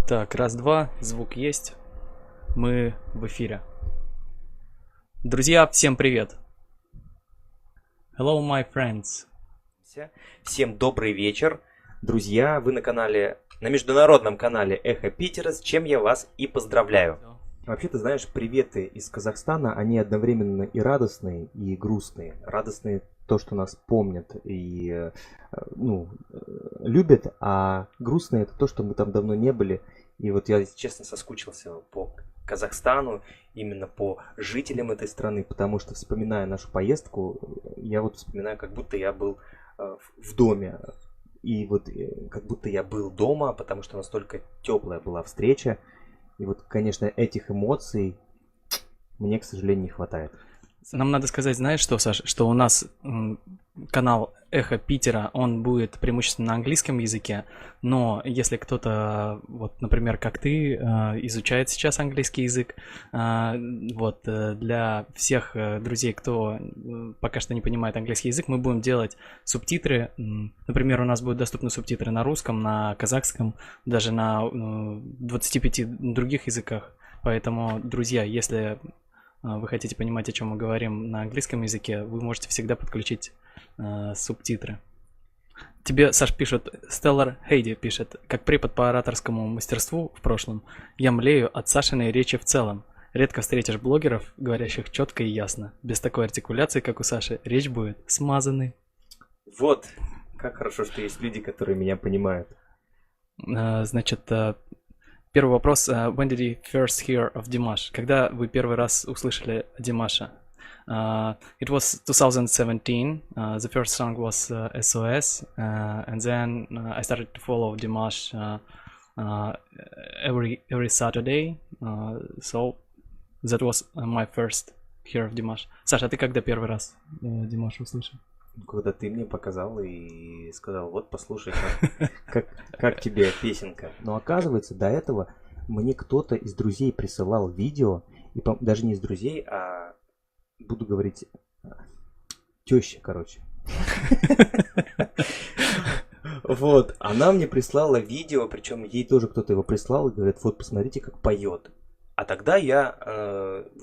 Так, раз-два, звук есть. Мы в эфире. Друзья, всем привет. Hello, my friends. Всем добрый вечер, друзья. Вы на международном канале Эхо Питера, с чем я вас и поздравляю. Вообще, ты знаешь, приветы из Казахстана, они одновременно и радостные, и грустные. Радостные то, что нас помнят и любят, а грустные это то, что мы там давно не были. И вот я, честно, соскучился по Казахстану, именно по жителям этой страны, потому что, вспоминая нашу поездку, я вот вспоминаю, как будто я был в доме. И вот как будто я был дома, потому что настолько теплая была встреча. И вот, конечно, этих эмоций мне, к сожалению, не хватает. Нам надо сказать, знаешь что, Саш, что у нас канал Эхо Питера, он будет преимущественно на английском языке, но если кто-то, вот, например, как ты, изучает сейчас английский язык, для всех друзей, кто пока что не понимает английский язык, мы будем делать субтитры. Например, у нас будут доступны субтитры на русском, на казахском, даже на 25 других языках. Поэтому, друзья, если вы хотите понимать, о чем мы говорим на английском языке, вы можете всегда подключить субтитры. Тебе, Саш, пишет, Stellar Хейди пишет, как препод по ораторскому мастерству в прошлом, я млею от Сашиной речи в целом. Редко встретишь блогеров, говорящих четко и ясно. Без такой артикуляции, как у Саши, речь будет смазанной. Вот, как хорошо, что есть люди, которые меня понимают. Значит, первый вопрос. When did you first hear of Dimash? Когда вы первый раз услышали о Димаше? It was 2017. The first song was SOS. And then I started to follow Dimash every Saturday. So that was my first hear of Dimash. Саша, а ты когда первый раз Димаша услышал? Когда ты мне показал и сказал, вот послушай, как тебе песенка. Но оказывается, до этого мне кто-то из друзей присылал видео, и даже не из друзей, а буду говорить, теща, короче. Вот, она мне прислала видео, причем ей тоже кто-то его прислал, и говорит, вот посмотрите, как поет. А тогда я,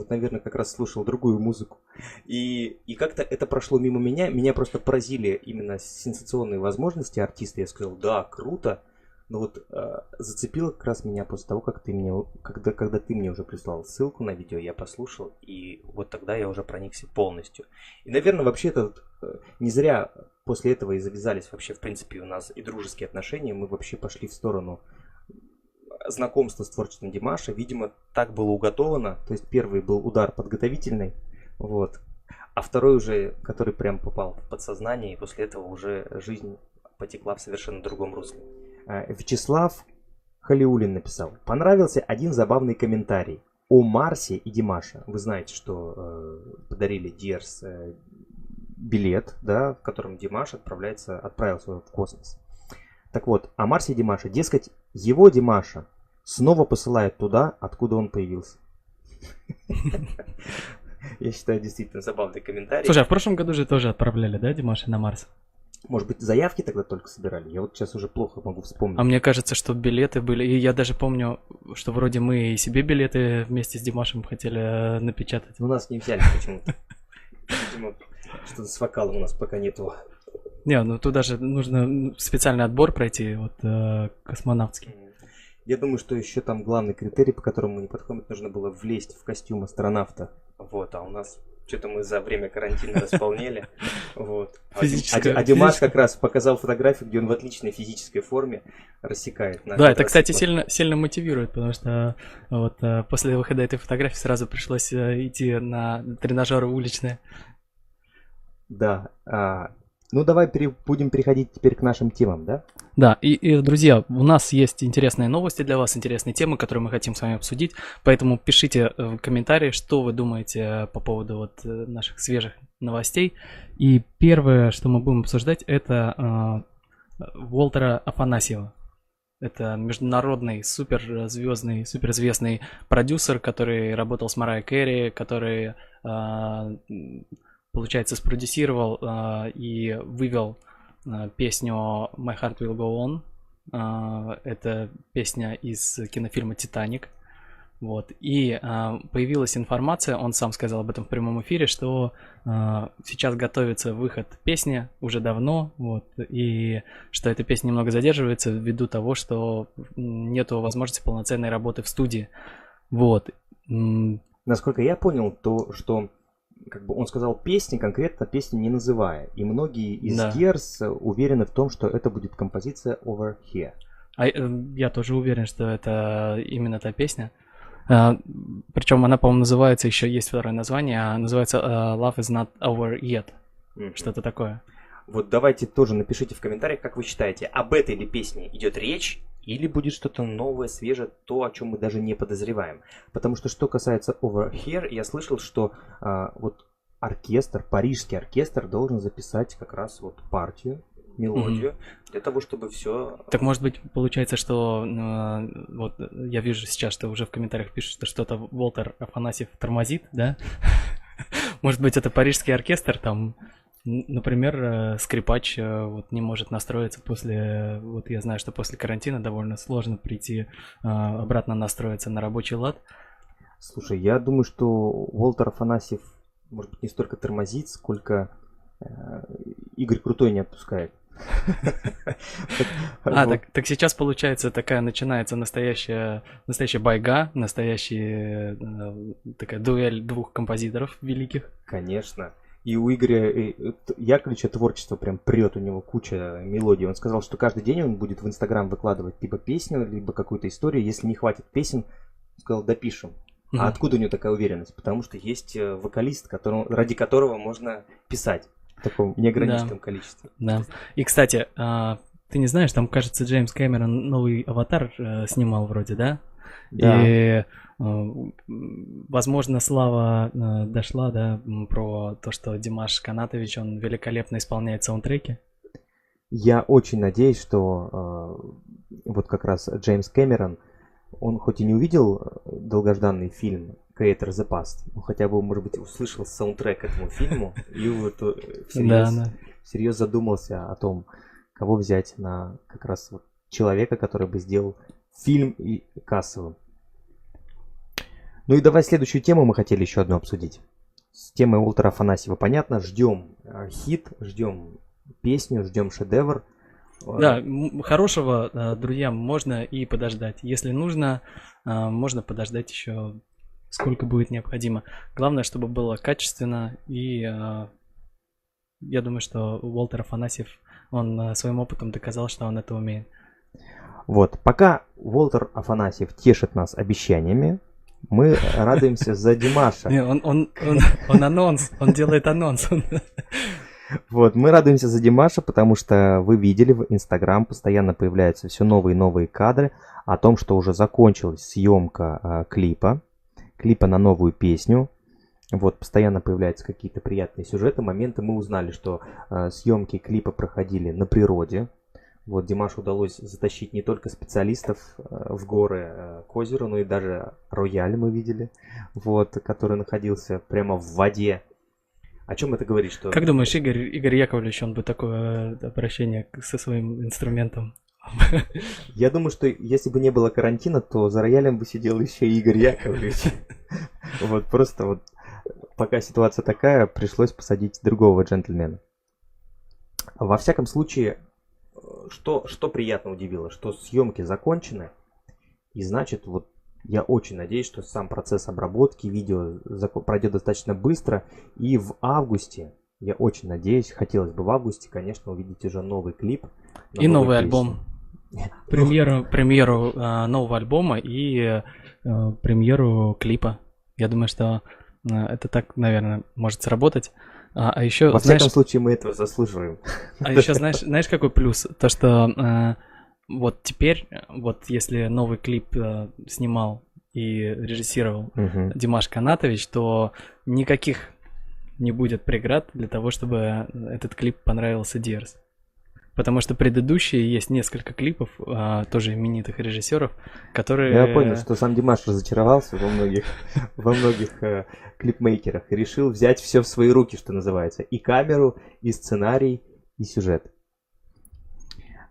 наверное, как раз слушал другую музыку. И как-то это прошло мимо меня. Меня просто поразили именно сенсационные возможности артиста. Я сказал, да, круто. Но вот зацепило как раз меня после того, как когда ты мне уже прислал ссылку на видео, я послушал. И вот тогда я уже проникся полностью. И, наверное, вообще не зря после этого и завязались вообще, в принципе, у нас и дружеские отношения. Мы вообще пошли в сторону знакомство с творчеством Димаша, видимо, так было уготовано. То есть первый был удар подготовительный, вот, а второй уже, который прям попал в подсознание, и после этого уже жизнь потекла в совершенно другом русле. Вячеслав Халиуллин написал: понравился один забавный комментарий о Марсе и Димаше. Вы знаете, что подарили Диерс билет, да, в котором Димаш отправился в космос. Так вот, о Марсе и Димаше, дескать, его Димаша снова посылают туда, откуда он появился. Я считаю, действительно забавный комментарий. Слушай, а в прошлом году же тоже отправляли, да, Димаша на Марс? Может быть, заявки тогда только собирали? Я вот сейчас уже плохо могу вспомнить. А мне кажется, что билеты были... И я даже помню, что вроде мы и себе билеты вместе с Димашем хотели напечатать. У нас не взяли почему-то. Видимо, что-то с вокалом у нас пока нету. Не, ну тут даже нужно специальный отбор пройти, вот космонавтский. Я думаю, что еще там главный критерий, по которому мы не подходим, нужно было влезть в костюм астронавта. Вот, а у нас что-то мы за время карантина располнели. Вот. А Димаш как раз показал фотографию, где он в отличной физической форме рассекает. Да, это, кстати, сильно мотивирует, потому что вот после выхода этой фотографии сразу пришлось идти на тренажеры уличные. Да. Ну, давай будем переходить теперь к нашим темам, да? Да, и, друзья, у нас есть интересные новости для вас, интересные темы, которые мы хотим с вами обсудить, поэтому пишите в комментарии, что вы думаете по поводу вот наших свежих новостей. И первое, что мы будем обсуждать, это Уолтера Афанасьева. Это международный суперзвездный, суперизвестный продюсер, который работал с Марайей Кэрри, который получается, спродюсировал и вывел песню My Heart Will Go On Это песня из кинофильма «Титаник». Вот. И появилась информация, он сам сказал об этом в прямом эфире, что сейчас готовится выход песни уже давно, вот, и что эта песня немного задерживается ввиду того, что нету возможности полноценной работы в студии. Вот. Насколько я понял, то, что как бы он сказал песни, конкретно песню не называя. И многие из Gears уверены в том, что это будет композиция Over Here. Я тоже уверен, что это именно та песня. Причем она, по-моему, называется, еще есть второе название, называется Love is not over yet. Что-то такое. Вот давайте тоже напишите в комментариях, как вы считаете, об этой ли песне идет речь, или будет что-то новое, свежее, то, о чем мы даже не подозреваем. Потому что касается Over Here, я слышал, что вот оркестр, парижский оркестр должен записать как раз вот партию, мелодию, для того, чтобы все... Так может быть, получается, что вот я вижу сейчас, что уже в комментариях пишут, что что-то Волтер Афанасьев тормозит, да? Может быть, это парижский оркестр, там, например, скрипач вот не может настроиться после... Вот я знаю, что после карантина довольно сложно прийти обратно настроиться на рабочий лад. Слушай, я думаю, что Волтер Афанасьев, может быть, не столько тормозит, сколько Игорь Крутой не отпускает. Так сейчас получается такая начинается настоящая байга, настоящая такая дуэль двух композиторов великих. Конечно. И у Игоря Яковлевича творчество прям прет, у него куча мелодий. Он сказал, что каждый день он будет в Инстаграм выкладывать либо песню, либо какую-то историю. Если не хватит песен, сказал, допишем. А откуда у него такая уверенность? Потому что есть вокалист, ради которого можно писать. В таком неограниченном количестве. Да. И, кстати, ты не знаешь, там, кажется, Джеймс Кэмерон новый «Аватар» снимал вроде, да? Да. И, возможно, слава дошла, да, про то, что Димаш Канатович, он великолепно исполняет саундтреки. Я очень надеюсь, что вот как раз Джеймс Кэмерон, он хоть и не увидел долгожданный фильм Creator the Past, но хотя бы, может быть, услышал саундтрек к этому фильму и вот всерьез задумался о том, кого взять на как раз вот человека, который бы сделал фильм и кассовым. Ну и давай следующую тему мы хотели еще одну обсудить. С темой Волтера Афанасьева понятно, ждем хит, ждем песню, ждем шедевр. Да, хорошего, друзья, можно и подождать. Если нужно, можно подождать еще сколько будет необходимо. Главное, чтобы было качественно, и я думаю, что Волтер Афанасьев, он своим опытом доказал, что он это умеет. Вот, пока Волтер Афанасьев тешит нас обещаниями, мы радуемся за Димаша. Он анонс, он делает анонс. Вот, мы радуемся за Димаша, потому что вы видели в Инстаграм постоянно появляются все новые и новые кадры о том, что уже закончилась съемка клипа на новую песню. Вот, постоянно появляются какие-то приятные сюжеты, моменты. Мы узнали, что съемки клипа проходили на природе. Вот, Димашу удалось затащить не только специалистов в горы к озеру, но и даже рояль мы видели, вот, который находился прямо в воде. О чем это говорит? Что... Как думаешь, Игорь Яковлевич, он бы такое обращение со своим инструментом? Я думаю, что если бы не было карантина, то за роялем бы сидел еще Игорь Яковлевич. Вот просто вот пока ситуация такая, пришлось посадить другого джентльмена. Во всяком случае, что приятно удивило, что съемки закончены, и значит, вот я очень надеюсь, что сам процесс обработки видео пройдет достаточно быстро, и в августе, я очень надеюсь, хотелось бы в августе, конечно, увидеть уже новый клип. И новый альбом. Премьеру нового альбома и премьеру клипа. Я думаю, что это так, наверное, может сработать. А еще, во всяком случае, мы этого заслуживаем. А еще знаешь, какой плюс? То, что вот теперь, вот если новый клип снимал и режиссировал Димаш Канатович, то никаких не будет преград для того, чтобы этот клип понравился Gears. Потому что предыдущие есть несколько клипов, тоже именитых режиссеров, которые... Я понял, что сам Димаш разочаровался во многих клипмейкерах и решил взять все в свои руки, что называется. И камеру, и сценарий, и сюжет.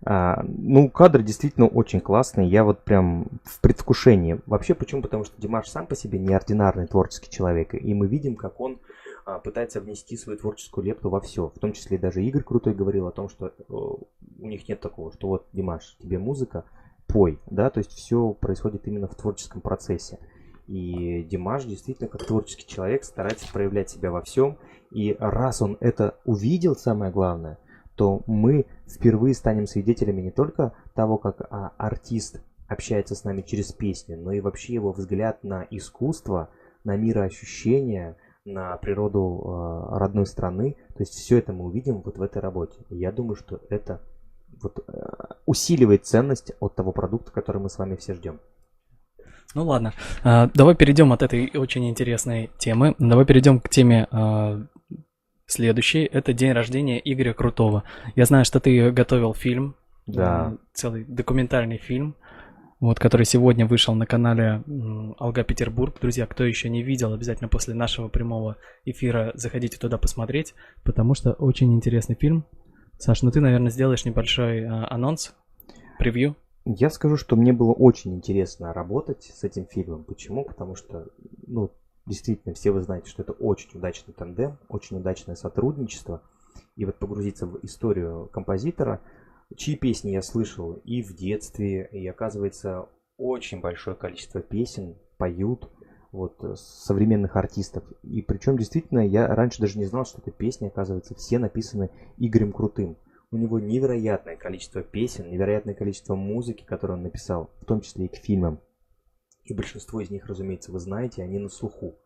Ну, кадры действительно очень классные, я вот прям в предвкушении. Вообще, почему? Потому что Димаш сам по себе неординарный творческий человек, и мы видим, как он пытается внести свою творческую лепту во все. В том числе даже Игорь Крутой говорил о том, что у них нет такого, что вот, Димаш, тебе музыка, пой, да, то есть все происходит именно в творческом процессе. И Димаш действительно, как творческий человек, старается проявлять себя во всем. И раз он это увидел, самое главное, то мы впервые станем свидетелями не только того, как артист общается с нами через песни, но и вообще его взгляд на искусство, на мироощущение, на природу родной страны. То есть все это мы увидим вот в этой работе. И я думаю, что это вот усиливает ценность от того продукта, который мы с вами все ждем. Ну ладно, давай перейдем от этой очень интересной темы. Давай перейдем к теме следующей. Это день рождения Игоря Крутого. Я знаю, что ты готовил фильм, Да. целый документальный фильм, вот, который сегодня вышел на канале Алга Петербург. Друзья, кто еще не видел, обязательно после нашего прямого эфира заходите туда посмотреть, потому что очень интересный фильм. Саш, ну ты, наверное, сделаешь небольшой анонс, превью. Я скажу, что мне было очень интересно работать с этим фильмом. Почему? Потому что, ну, действительно, все вы знаете, что это очень удачный тандем, очень удачное сотрудничество. И вот погрузиться в историю композитора, чьи песни я слышал и в детстве, и, оказывается, очень большое количество песен поют вот современных артистов. И причем, действительно, я раньше даже не знал, что эти песни, оказывается, все написаны Игорем Крутым. У него невероятное количество песен, невероятное количество музыки, которую он написал, в том числе и к фильмам. И большинство из них, разумеется, вы знаете, они на слуху.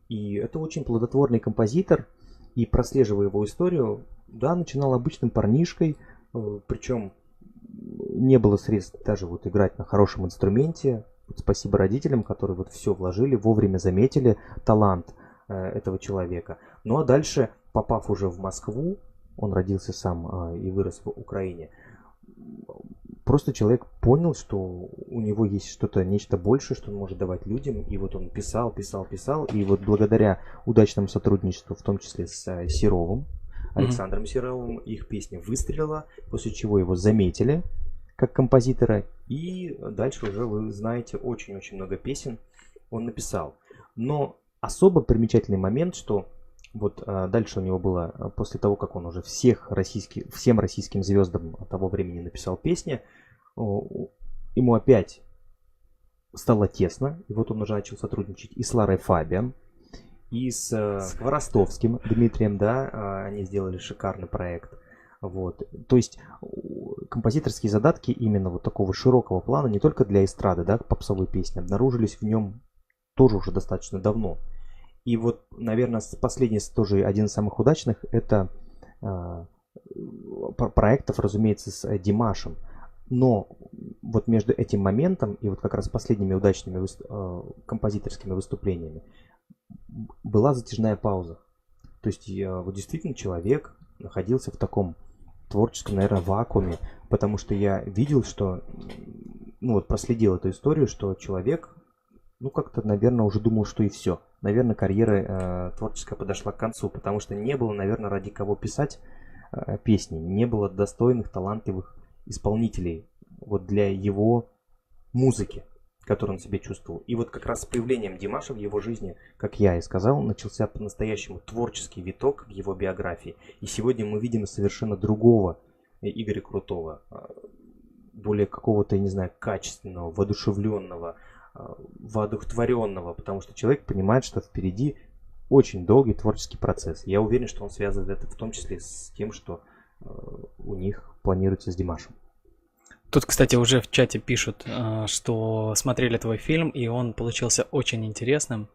И это очень плодотворный композитор, и прослеживая его историю, да, начинал обычным парнишкой, причем не было средств даже вот играть на хорошем инструменте. Вот спасибо родителям, которые вот все вложили, вовремя заметили талант этого человека. Ну а дальше, попав уже в Москву, он родился сам и вырос в Украине, просто человек понял, что у него есть что-то, нечто большее, что он может давать людям. И вот он писал. И вот благодаря удачному сотрудничеству, в том числе с Серовым, Александром Серовым, их песня выстрелила, после чего его заметили как композитора. И дальше уже вы знаете, очень-очень много песен он написал. Но особо примечательный момент, что вот дальше у него было, после того, как он уже всем российским звездам того времени написал песни, ему опять стало тесно. И вот он уже начал сотрудничать и с Ларой Фабиан, и с Хворостовским Дмитрием, да, они сделали шикарный проект. Вот. То есть композиторские задатки именно вот такого широкого плана, не только для эстрады, да, попсовой песни, обнаружились в нем тоже уже достаточно давно. И вот, наверное, последний, тоже один из самых удачных, это проектов, разумеется, с Димашем. Но вот между этим моментом и вот как раз последними удачными композиторскими выступлениями была затяжная пауза. То есть вот действительно человек находился в таком творческом, наверное, вакууме, потому что я видел, что, ну вот проследил эту историю, что человек, ну как-то, наверное, уже думал, что и все. Наверное, карьера творческая подошла к концу, потому что не было, наверное, ради кого писать песни, не было достойных, талантливых исполнителей вот для его музыки, которую он себе чувствовал. И вот как раз с появлением Димаша в его жизни, как я и сказал, начался по-настоящему творческий виток в его биографии. И сегодня мы видим совершенно другого Игоря Крутого, более какого-то, я не знаю, качественного, воодушевленного, воодухотворенного, потому что человек понимает, что впереди очень долгий творческий процесс. Я уверен, что он связан это в том числе с тем, что у них планируется с Димашем. Тут, кстати, уже в чате пишут, что смотрели твой фильм, и он получился очень интересным.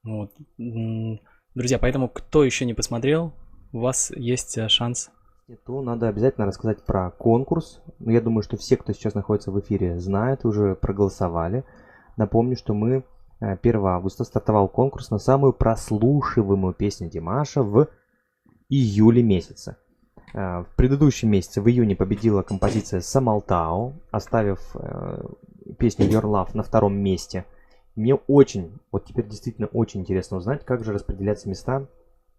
Вот. Друзья, поэтому кто еще не посмотрел, у вас есть шанс. То надо обязательно рассказать про конкурс. Я думаю, что все, кто сейчас находится в эфире, знают, уже проголосовали. Напомню, что мы 1 августа стартовал конкурс на самую прослушиваемую песню Димаша в июле месяце. В предыдущем месяце, в июне, победила композиция «Самалтау», оставив песню «Your Love» на 2-м месте. Мне очень, вот теперь действительно очень интересно узнать, как же распределяться места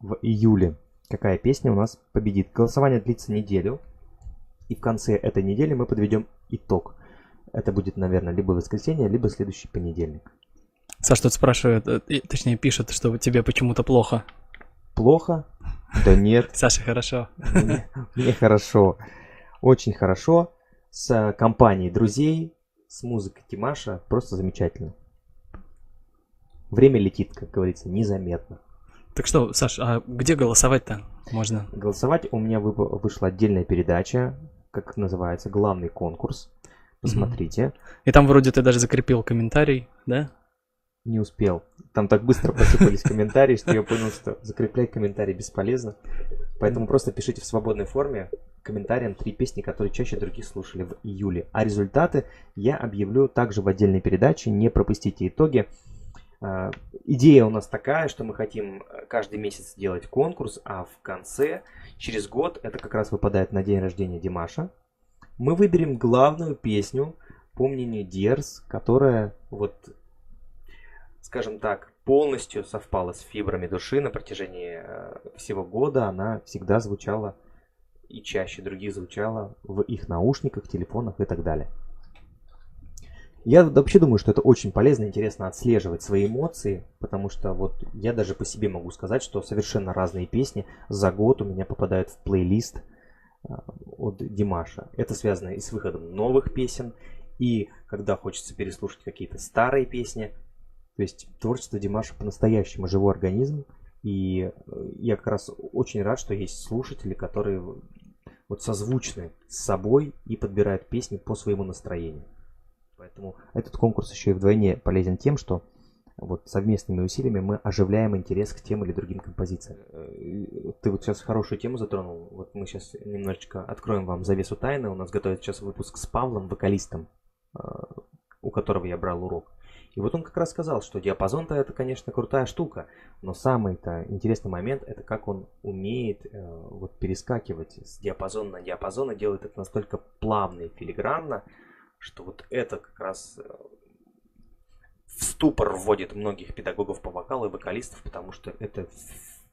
в июле. Какая песня у нас победит. Голосование длится неделю. И в конце этой недели мы подведем итог. Это будет, наверное, либо воскресенье, либо следующий понедельник. Саш тут спрашивает, точнее пишет, что тебе почему-то плохо. Плохо? Да нет. Саше хорошо. Мне хорошо. Очень хорошо. С компанией друзей, с музыкой Димаша. Просто замечательно. Время летит, как говорится, незаметно. Так что, Саш, а где голосовать-то можно? Голосовать у меня вышла отдельная передача, как называется, главный конкурс. Посмотрите. И там вроде ты даже закрепил комментарий, да? Не успел. Там так быстро посыпались комментарии, что я понял, что закреплять комментарии бесполезно. Поэтому просто пишите в свободной форме комментариям 3 песни, которые чаще других слушали в июле. А результаты я объявлю также в отдельной передаче. Не пропустите итоги. Идея у нас такая, что мы хотим каждый месяц делать конкурс, а в конце, через год, это как раз выпадает на день рождения Димаша, мы выберем главную песню, по мнению Дерс, которая, вот, скажем так, полностью совпала с фибрами души на протяжении всего года. Она всегда звучала и чаще других звучала в их наушниках, телефонах и так далее. Я вообще думаю, что это очень полезно и интересно отслеживать свои эмоции, потому что вот я даже по себе могу сказать, что совершенно разные песни за год у меня попадают в плейлист от Димаша. Это связано и с выходом новых песен, и когда хочется переслушать какие-то старые песни. То есть творчество Димаша по-настоящему живой организм, и я как раз очень рад, что есть слушатели, которые вот созвучны с собой и подбирают песни по своему настроению. Поэтому этот конкурс еще и вдвойне полезен тем, что вот совместными усилиями мы оживляем интерес к тем или другим композициям. Ты вот сейчас хорошую тему затронул. Вот мы сейчас немножечко откроем вам завесу тайны. У нас готовится сейчас выпуск с Павлом, вокалистом, у которого я брал урок. И вот он как раз сказал, что диапазон-то это, конечно, крутая штука, но самый-то интересный момент это как он умеет вот перескакивать с диапазона на диапазон и делает это настолько плавно и филигранно, что вот это как раз в ступор вводит многих педагогов по вокалу и вокалистов, потому что это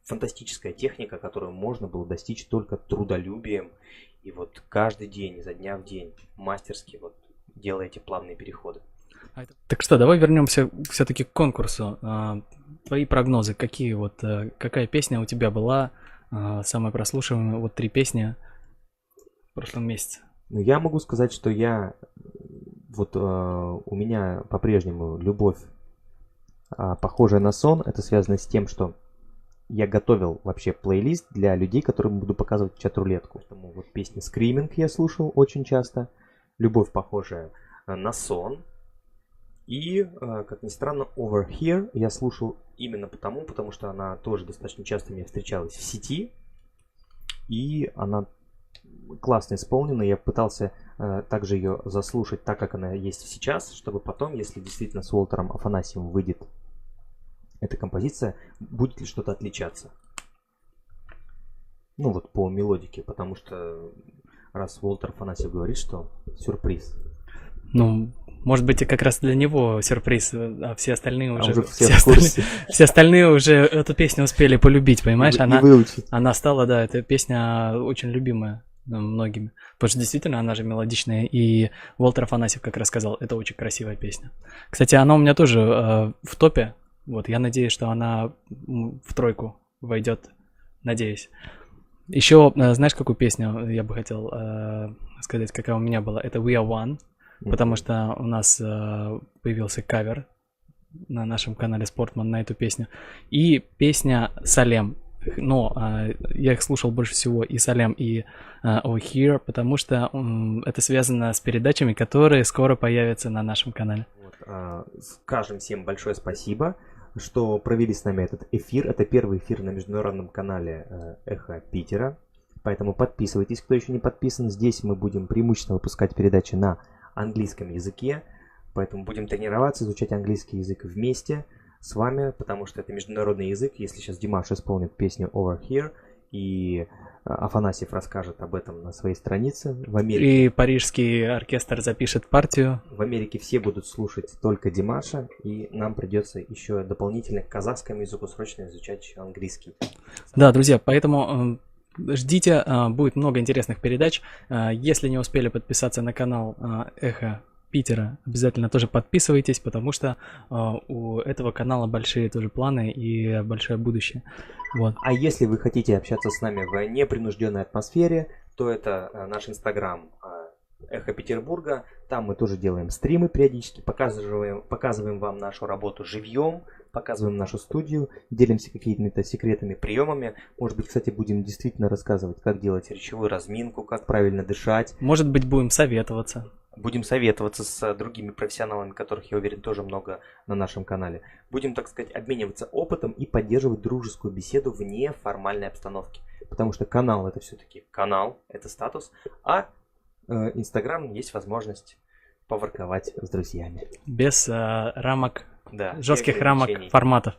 фантастическая техника, которую можно было достичь только трудолюбием и вот каждый день, изо дня в день, мастерски вот делая эти плавные переходы. Так что, давай вернемся все-таки к конкурсу. Твои прогнозы, какая песня у тебя была самая прослушиваемая, вот 3 песни в прошлом месяце? Ну, я могу сказать, что у меня по-прежнему любовь, похожая на сон. Это связано с тем, что я готовил вообще плейлист для людей, которым буду показывать чат-рулетку. Поэтому вот песни Screaming я слушал очень часто. Любовь, похожая на сон. И, как ни странно, Over Here я слушал именно потому что она тоже достаточно часто мне встречалась в сети. И она классно исполнена. Я пытался также ее заслушать так, как она есть сейчас, чтобы потом, если действительно с Уолтером Афанасьевым выйдет эта композиция, будет ли что-то отличаться. Ну вот по мелодике, потому что раз Уолтер Афанасьев говорит, что сюрприз. Ну, может быть, и как раз для него сюрприз, а все остальные уже... Все остальные уже эту песню успели полюбить, понимаешь? И выучить. Она стала, да, эта песня очень любимая многими. Потому что действительно она же мелодичная. И Уолтер Афанасьев как раз сказал, это очень красивая песня. Кстати, она у меня тоже в топе. Вот, я надеюсь, что она в 3 войдет. Надеюсь. Еще, знаешь, какую песню я бы хотел сказать, какая у меня была? Это We Are One. Потому что у нас появился кавер на нашем канале Спортман на эту песню. И песня Салем. Но я их слушал больше всего и Салем, и Oh Here, потому что это связано с передачами, которые скоро появятся на нашем канале. Вот, скажем всем большое спасибо, что провели с нами этот эфир. Это первый эфир на международном канале Эхо Питера. Поэтому подписывайтесь, кто еще не подписан. Здесь мы будем преимущественно выпускать передачи на английском языке. Поэтому будем тренироваться, изучать английский язык вместе с вами, потому что это международный язык. Если сейчас Димаш исполнит песню Over Here, и Афанасьев расскажет об этом на своей странице в Америке. И парижский оркестр запишет партию. В Америке все будут слушать только Димаша, и нам придется еще дополнительно к казахскому языку срочно изучать еще английский. Да, друзья, поэтому ждите, будет много интересных передач. Если не успели подписаться на канал Эхо Питера, обязательно тоже подписывайтесь, потому что у этого канала большие тоже планы и большое будущее. Вот. А если вы хотите общаться с нами в непринужденной атмосфере, то это наш инстаграм Эхо Петербурга. Там мы тоже делаем стримы периодически, показываем вам нашу работу живьем, показываем нашу студию, делимся какими-то секретными приемами. Может быть, кстати, будем действительно рассказывать, как делать речевую разминку, как правильно дышать. Может быть, будем советоваться. Будем советоваться с другими профессионалами, которых, я уверен, тоже много на нашем канале. Будем, так сказать, обмениваться опытом и поддерживать дружескую беседу в неформальной обстановке. Потому что канал это все-таки канал, это статус, а Инстаграм есть возможность поворковать с друзьями. Без рамок, Да, жестких рамок, форматов.